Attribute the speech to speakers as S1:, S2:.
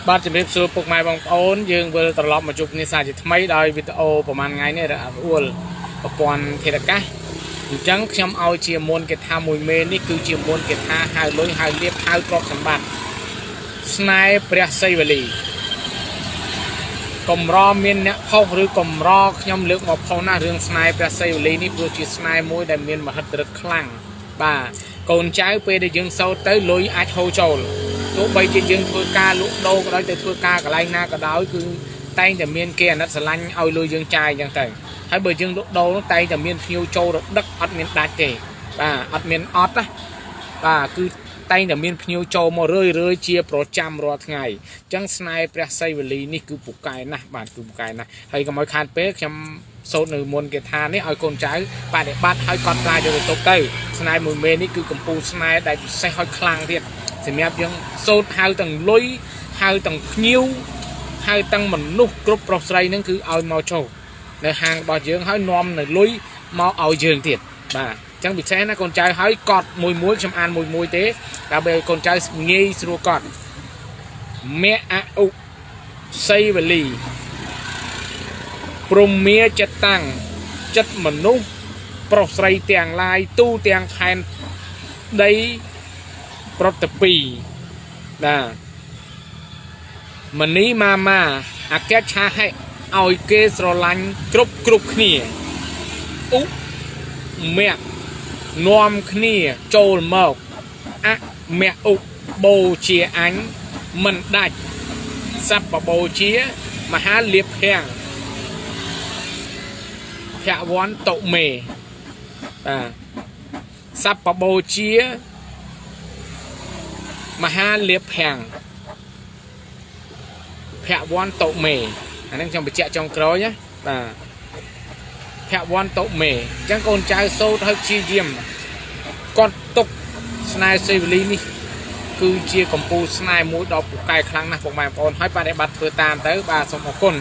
S1: បាទជំរាបសួរពុកម៉ែបងប្អូនយើងវិលត្រឡប់មកជួបគ្នាសាជាថ្មីដោយវីដេអូប្រហែលថ្ងៃនេះរអួលប្រព័ន្ធធាតុអាកាសអញ្ចឹងខ្ញុំឲ្យជាមុនគេថាមួយមេនេះគឺជាមុនគេថាហៅលុយហៅលៀបហៅទ្រព្យសម្បត្តិស្នេហ៍ព្រះសីវលីកំរមានអ្នកផុសឬកំរខ្ញុំលើកមកផុសណារឿងស្នេហ៍ព្រះសីវលីនេះព្រោះជាស្នេហ៍មួយដែលមានមហិទ្ធិឫទ្ធិខ្លាំងបាទកូនចៅពេលដែលយើងសោតទៅលុយអាចហូរចូលទោះបីជាយើងធ្វើការលក់ដូរក៏ដោយទៅធ្វើការកន្លែងណាក៏ដោយគឺតែងតែមានគេអាណិតស្រឡាញ់ឲ្យលុយយើងចាយអញ្ចឹងទៅហើយបើយើងលក់ដូរតែងតែមានភ្ញៀវចូលរដឹកអត់មានដាច់ទេបាទអត់មានអត់ណាបាទគឺតែងតែមានភ្ញៀវចូលមករឿយជាប្រចាំរាល់ថ្ងៃអញ្ចឹងស្នេហ៍ព្រះសីវលីនេះគឺពូកែណាស់បាទគឺពូកែណាស់ហើយកុំឲ្យខាតពេលខ្ញុំសូត្រនៅមុនគេថានេះឲ្យកូនចៅបដិបត្តិឲ្យកត់ត្រាយកទៅទុកទៅស្នេហ៍មួយមេនេះគឺកំពូលស្នេហ៍ដែលពិសេសឲ្យខ្លាំងទៀតសម្រាប់យើងសូត្រហៅទាំងលុយហៅទាំងភ្ញៀវហៅទាំងមនុស្សគ្រប់ប្រុសស្រីហ្នឹងគឺឲ្យមកចូលនៅហាងរបស់យើងហើយនាំនៅលុយមកឲ្យយើងទៀតបាទអញ្ចឹងពិសេសណាកូនចៅហើយកត់មួយខ្ញុំអានមួយទេដើម្បីឲ្យកូនចៅងាយស្រួលកត់មៈអឧសីវលីព្រមាចិត្តតាំងចិត្តមនុស្សប្រុសស្រីទាំងឡាយទូទាំងខែនដីប្រតិពីបាទមនីម៉ាអកច្ឆាហេឲ្យគេស្រឡាញ់គ្រប់គ្នាឧមៈនាំគ្នាចូលមកអមៈឧបូជាអញមិនដាច់សัพពបូជាមហាលៀបភាំងភវន្តុមេបាទសัพពបូជាមហាលៀបភាំងភវន្តុមេអានេះខ្ញុំបញ្ជាក់ចុងក្រោយណាបាទភវន្តុមេអញ្ចឹងកូនចៅសូត្រឲ្យព្យាយាមកត់ទុកស្នេហ៍សីវលីនេះគឺជាកំពូលស្នេហ៍មួយដ៏ពូកែខ្លាំងណាស់ពុកម៉ែបងប្អូនហើយបដិបត្តិធ្វើតាមទៅបាទសូមអរគុណ